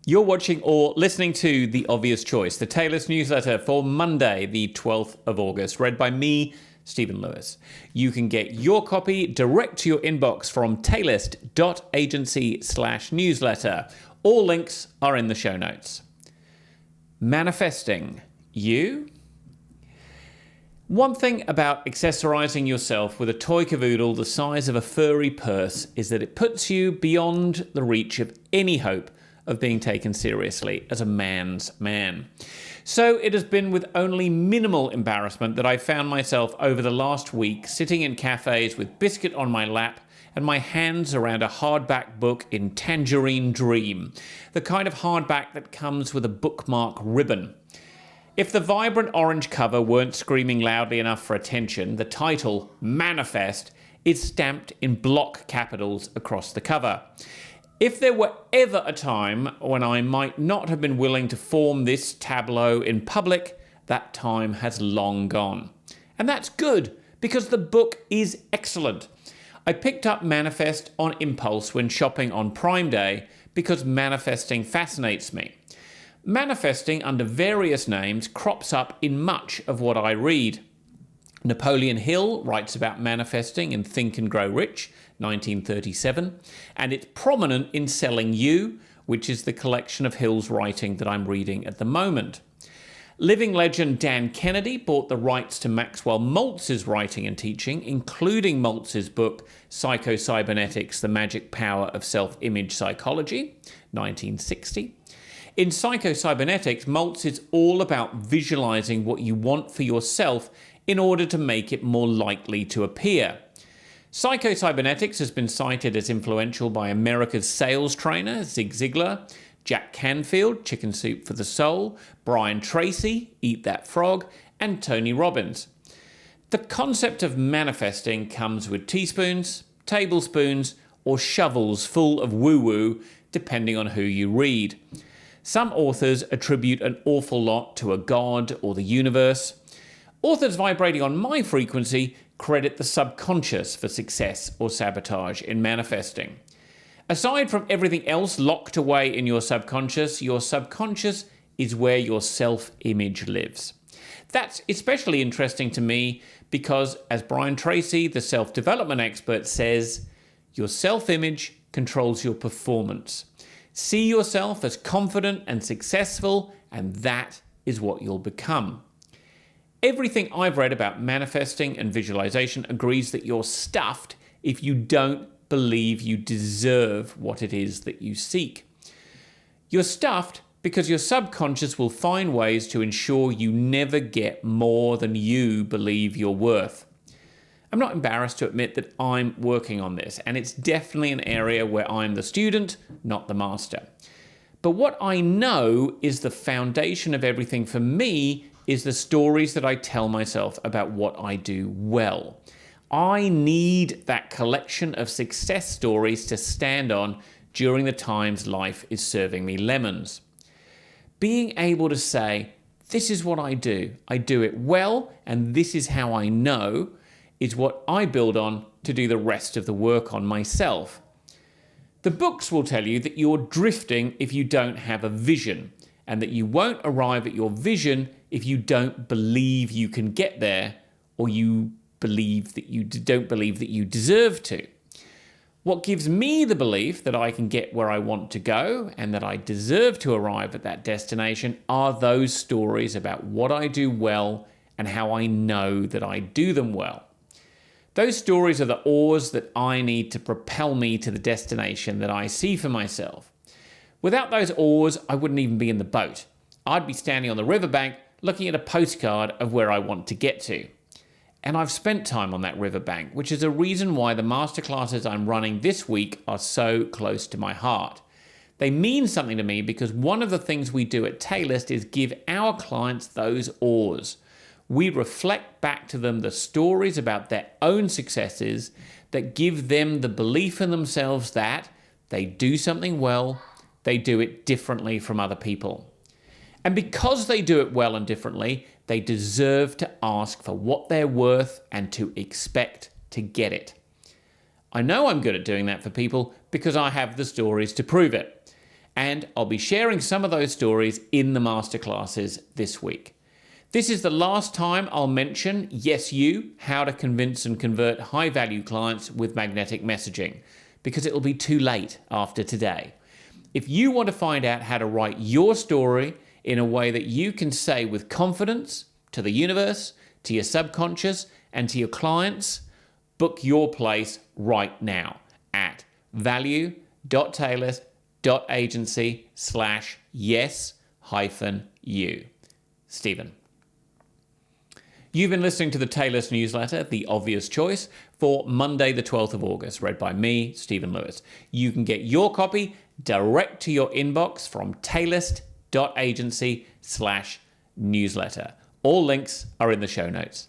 You're watching or listening to The Obvious Choice, the Taylist newsletter for Monday, the 12th of August, read by me, Stephen Lewis. You can get your copy direct to your inbox from taylist.agency/newsletter. All links are in the show notes. Manifesting you? One thing about accessorizing yourself with a toy cavoodle the size of a furry purse is that it puts you beyond the reach of any hope of being taken seriously as a man's man. So it has been with only minimal embarrassment that I found myself over the last week sitting in cafes with biscuit on my lap and my hands around a hardback book in Tangerine Dream, the kind of hardback that comes with a bookmark ribbon. If the vibrant orange cover weren't screaming loudly enough for attention, the title, Manifest, is stamped in block capitals across the cover. If there were ever a time when I might not have been willing to form this tableau in public, that time has long gone. And that's good, because the book is excellent. I picked up Manifest on impulse when shopping on Prime Day because manifesting fascinates me. Manifesting under various names crops up in much of what I read. Napoleon Hill writes about manifesting in Think and Grow Rich, 1937, and it's prominent in Selling You, which is the collection of Hill's writing that I'm reading at the moment. Living legend Dan Kennedy bought the rights to Maxwell Maltz's writing and teaching, including Maltz's book Psycho-Cybernetics, The Magic Power of Self-Image Psychology, 1960. In Psycho-Cybernetics, Maltz is all about visualizing what you want for yourself in order to make it more likely to appear. Psycho-Cybernetics has been cited as influential by America's sales trainer, Zig Ziglar, Jack Canfield, Chicken Soup for the Soul, Brian Tracy, Eat That Frog, and Tony Robbins. The concept of manifesting comes with teaspoons, tablespoons, or shovels full of woo-woo, depending on who you read. Some authors attribute an awful lot to a god or the universe. Authors vibrating on my frequency credit the subconscious for success or sabotage in manifesting. Aside from everything else locked away in your subconscious is where your self-image lives. That's especially interesting to me because, as Brian Tracy, the self-development expert, says, your self-image controls your performance. See yourself as confident and successful, and that is what you'll become. Everything I've read about manifesting and visualization agrees that you're stuffed if you don't believe you deserve what it is that you seek. You're stuffed because your subconscious will find ways to ensure you never get more than you believe you're worth. I'm not embarrassed to admit that I'm working on this, and it's definitely an area where I'm the student, not the master. But what I know is the foundation of everything for me is the stories that I tell myself about what I do well. I need that collection of success stories to stand on during the times life is serving me lemons. Being able to say, this is what I do it well, and this is how I know, is what I build on to do the rest of the work on myself. The books will tell you that you're drifting if you don't have a vision, and that you won't arrive at your vision if you don't believe you can get there, or you don't believe that you deserve to. What gives me the belief that I can get where I want to go and that I deserve to arrive at that destination are those stories about what I do well and how I know that I do them well. Those stories are the oars that I need to propel me to the destination that I see for myself. Without those oars, I wouldn't even be in the boat. I'd be standing on the riverbank looking at a postcard of where I want to get to. And I've spent time on that riverbank, which is a reason why the masterclasses I'm running this week are so close to my heart. They mean something to me because one of the things we do at Taylist is give our clients those oars. We reflect back to them the stories about their own successes that give them the belief in themselves that they do something well, they do it differently from other people. And because they do it well and differently, they deserve to ask for what they're worth and to expect to get it. I know I'm good at doing that for people because I have the stories to prove it. And I'll be sharing some of those stories in the masterclasses this week. This is the last time I'll mention, yes, you, how to convince and convert high-value clients with magnetic messaging, because it'll be too late after today. If you want to find out how to write your story in a way that you can say with confidence to the universe, to your subconscious, and to your clients, book your place right now at value.taylist.agency/yes-you. Stephen. You've been listening to the Taylist newsletter, The Obvious Choice, for Monday, the 12th of August, read by me, Stephen Lewis. You can get your copy direct to your inbox from taylist.agency/newsletter. All links are in the show notes.